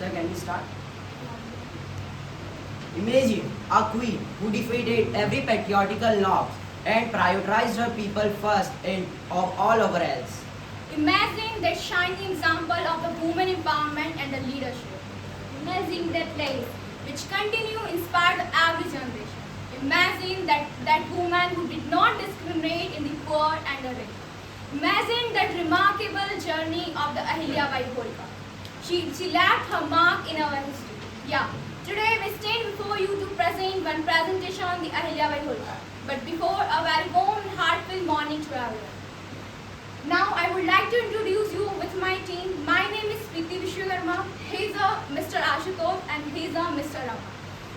Sir, can we start? Imagine a queen who defeated every patriarchal norm and prioritized her people first and of all over else. Imagine that shining example of the women empowerment and the leadership. Imagine that life which continue to inspire the every generation. Imagine that woman who did not discriminate in the poor and the rich. Imagine that remarkable journey of the Ahilyabai Holkar. She left her mark in our history. Yeah. Today we stand before you to present one presentation on the Ahilyabai Holkar. But before, a very warm and heartfelt morning to everyone. Now I would like to introduce you with my team. My name is Preeti Vishwakarma. He is a Mr. Ashutosh and he is a Mr. Rama.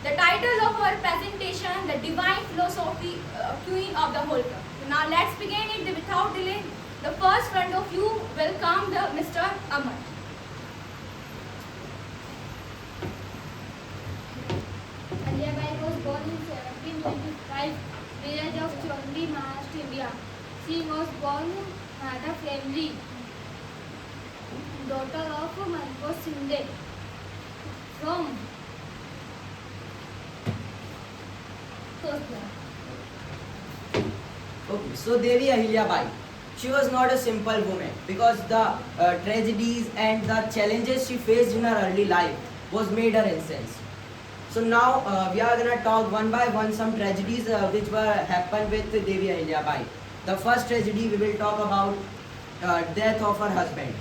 The title of our presentation, The Divine Philosophy Queen of the Holkar. So now let's begin it without delay. The first front of you will come the Mr. Amar. Ahilyabai was born in 1725, village of Chondi, Maharashtra, India. She was born in Maratha family, daughter of Manko Shinde from Kosla. Okay, so Devi Ahilyabai, she was not a simple woman because the tragedies and the challenges she faced in her early life was made her incense. So now we are gonna talk one by one some tragedies which were happened with Devi Ahilyabai. The first tragedy we will talk about death of her husband.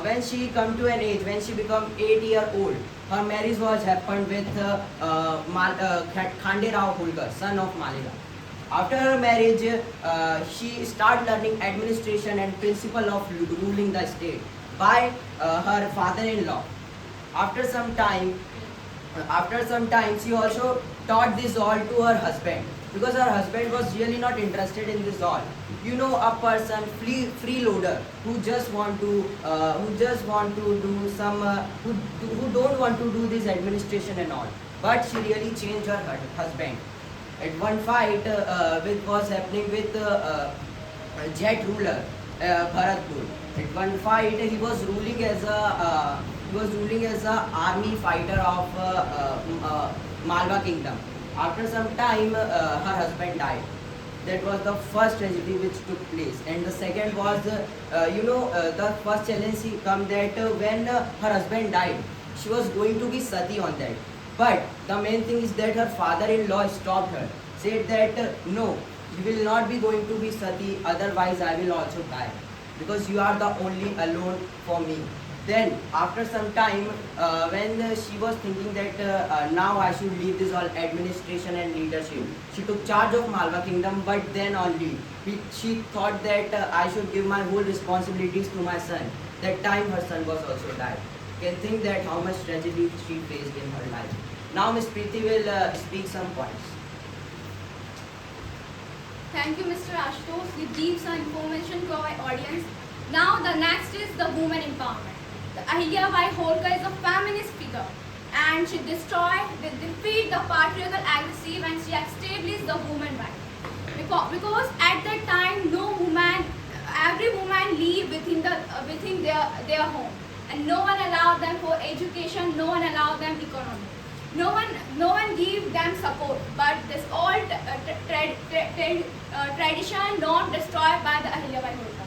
When she come to an age, when she become 8 years old, her marriage was happened with Khande Rao Holkar, son of Malera. After her marriage, she started learning administration and principle of ruling the state by her father-in-law. After some time, she also taught this all to her husband because her husband was really not interested in this all. You know, a person freeloader who just want to do some who don't want to do this administration and all. But she really changed her husband. At one fight which was happening with Jet ruler Bharatpur. At one fight he was ruling as a army fighter of Malwa kingdom. After some time her husband died. That was the first tragedy which took place. And the second was the first challenge she come that when her husband died, she was going to be sati on that. But the main thing is that her father-in-law stopped her, said that no, you will not be going to be sati, otherwise I will also die because you are the only alone for me. Then after some time when she was thinking that now I should leave this all administration and leadership, she took charge of Malwa kingdom, but then only she thought that I should give my whole responsibilities to my son. That time her son was also died. You can think that how much tragedy she faced in her life. Now Ms. Preeti will speak some points. Thank you, Mr. Ashutosh. You give some information to our audience. Now the next is the women empowerment. The Ahilyabai Holkar is a feminist figure and she defeat the patriarchal aggressive and she established the woman right. Because at that time every woman live within their home and no one allowed them for education, no one allowed them economy. No one give them support, but this all tradition not destroyed by the Ahilyabai Holkar.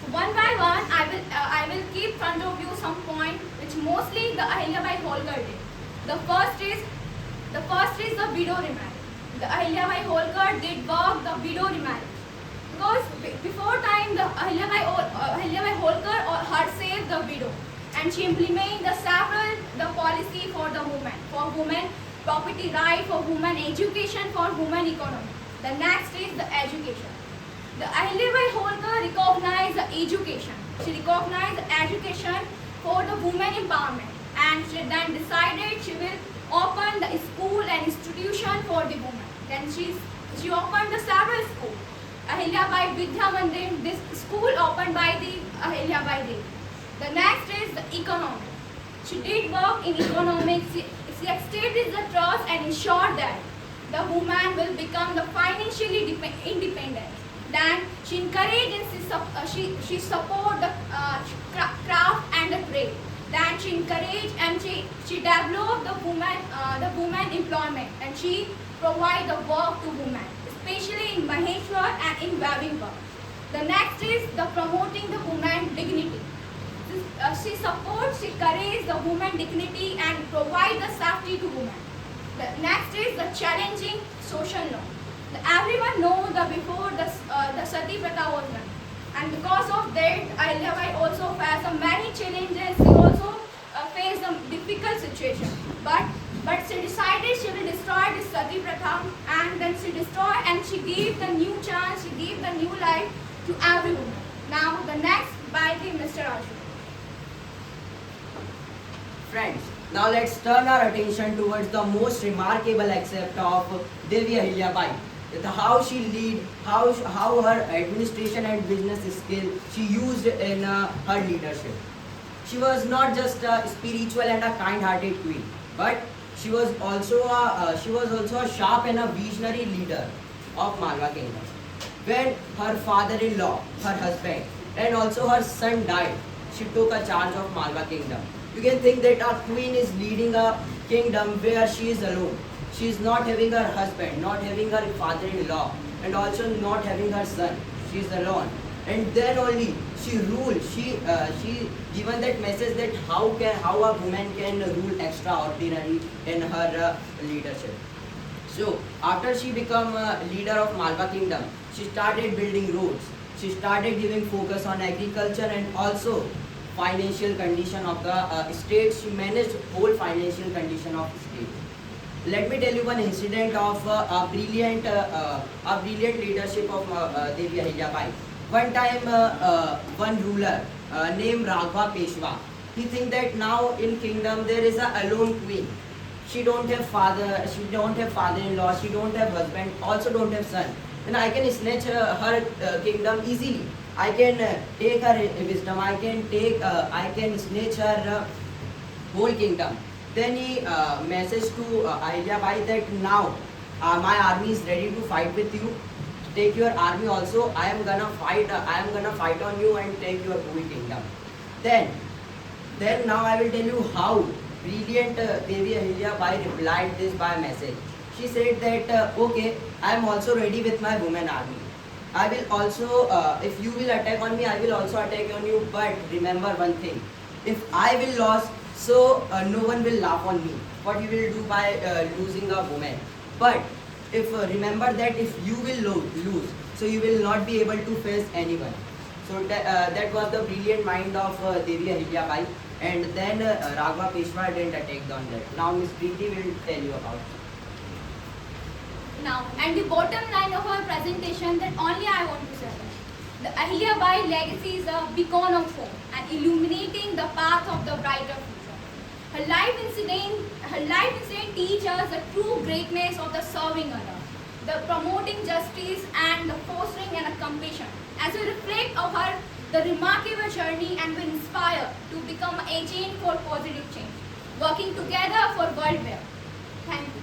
So one by one, I will keep front of you some point which mostly the Ahilyabai Holkar did. The first is the widow remarriage. The Ahilyabai Holkar did work the widow remarriage because before time the Ahilyabai Holkar herself the widow. And she implemented the policy for women property right, for women education, for women economy. The next is the education. The Ahilyabai Holkar recognized the education. She recognized the education for the women empowerment, and she then decided she will open the school and institution for the women. Then she opened the several schools. Ahilyabai Vidya Mandir, this school opened by the Ahilyabai Devi. The next is the economy. She did work in economics. She established the trust and ensured that the woman will become the financially independent. Then she encouraged and she support the craft and the trade. Then she encouraged and she developed the women employment, and she provide the work to women, especially in Maheshwar and in weaving work. The next is the promoting the woman dignity. She supports, she encourages the woman dignity and provide the safety to women. The next is the challenging social norm. Everyone knows the before the Sati Pratha was done, and because of that, Ahilyabai also faced many challenges. She also faced a difficult situation, but she decided she will destroy this Sati Pratha, and then she destroyed and she gave the new chance, she gave the new life to every woman. Now the next by the Mr. Ashu. Friends, now let's turn our attention towards the most remarkable aspect of Devi Ahilyabai. How she lead, how her administration and business skill she used in her leadership. She was not just a spiritual and a kind-hearted queen, but she was also a sharp and a visionary leader of Malwa Kingdom. When her father-in-law, her husband, and also her son died, she took a charge of Malwa Kingdom. You can think that a queen is leading a kingdom where she is alone. She is not having her husband, not having her father-in-law, and also not having her son. She is alone. And then only she ruled. She given that message that how a woman can rule extraordinary in her leadership. So after she became leader of Malwa Kingdom, she started building roads. She started giving focus on agriculture and also financial condition of the state. She managed whole financial condition of state. Let me tell you one incident of a brilliant leadership of Devi Ahilyabai. One time, one ruler named Raghva Peshwa, he think that now in kingdom there is a alone queen. She don't have father-in-law, she don't have husband, also don't have son. And I can snatch her kingdom easily. I can take her wisdom. I can snatch her whole kingdom. Then he messaged to Ahilyabai that now my army is ready to fight with you. Take your army also. I am gonna fight on you and take your whole kingdom. Then now I will tell you how brilliant Devi Ahilyabai replied this by message. She said that okay, I am also ready with my women army. I will also, if you will attack on me, I will also attack on you. But remember one thing: if I will lose, so no one will laugh on me. What you will do by losing a woman? But if remember that if you will lose, so you will not be able to face anyone. So that was the brilliant mind of Devi Ahilyabai. And then Raghva Peshwa didn't attack on that. Now Miss Preeti will tell you about it. Now, and the bottom line of our presentation that only I want to say. The Ahilyabai legacy is a beacon of hope and illuminating the path of the brighter future. Her life incident teaches us the true greatness of the serving others, the promoting justice and the fostering and compassion. As we reflect of her, the remarkable journey and we inspire to become an agent for positive change, working together for world well. Thank you.